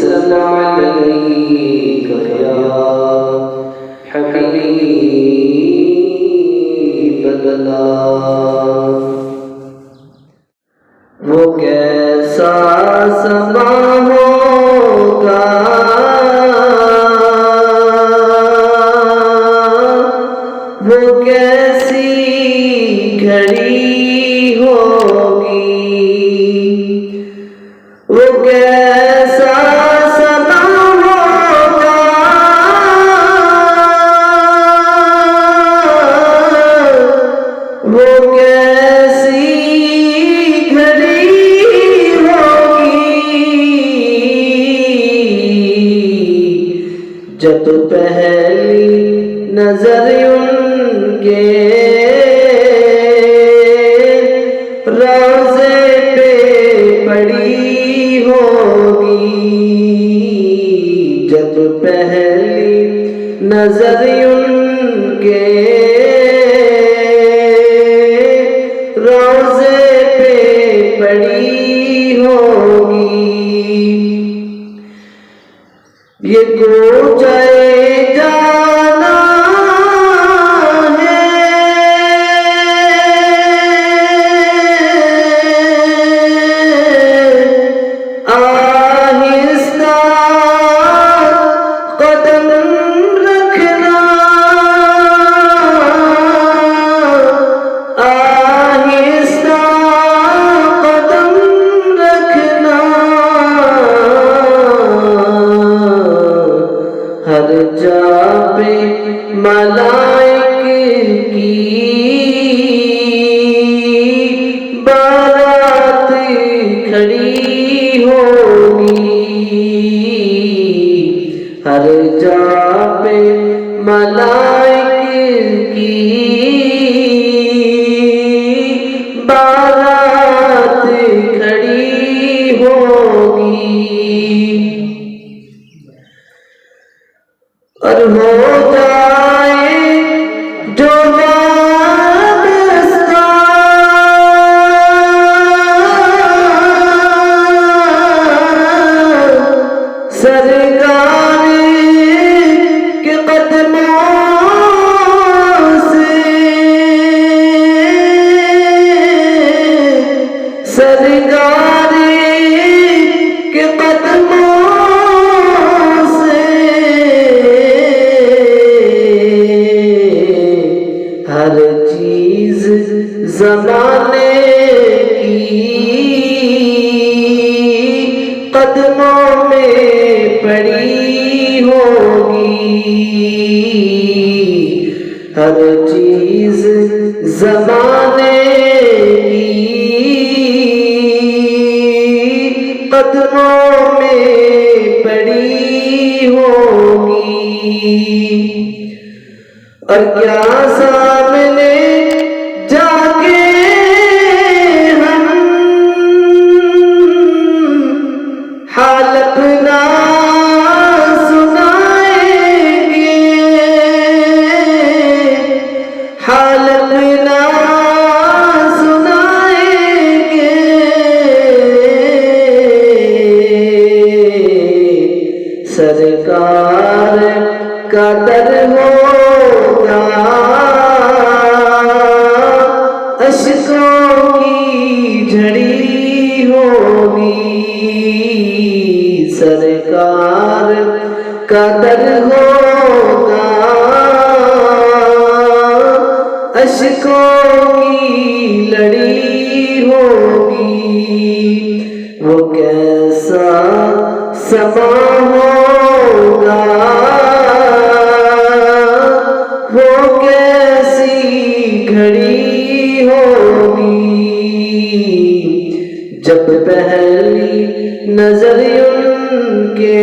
वसल्लम अलैका या हबीब अल्लाह। वो कैसा समा होगा, वो कैसी घड़ी होगी, वो कैसा समा होगा, वो कैसी घड़ी होगी, जब पहली नजर उनके रोज़े पे पड़ी होगी, जब पहली नजर उनके रोज़े पे पड़ी होगी। ये कोचाए जाना है, आहिस्ता कदम रखना, आहिस्ता कदम रखना, हर जा पे मलाइक की बारात खड़ी होगी, हर जा पे मलाइक की बारात खड़ी होगी। और हो जाए जो वाबस्ता, सरकार के कदमों से, सरकार के कदमों से, हर चीज ज़माने की कदमों में पड़ी होगी, हर चीज ज़माने की कदमों में पड़ी होगी। और क्या सामने जाके हम हाल अपना सुनाएंगे, हाल अपना सुनाएंगे, सरकार का दर होगा, अश्कों की झड़ी होगी, सरकार का दर होगा, अश्कों की लड़ी होगी। वो कैसा समा होगा, वो कैसी घड़ी होगी, जब पहली नजर उनके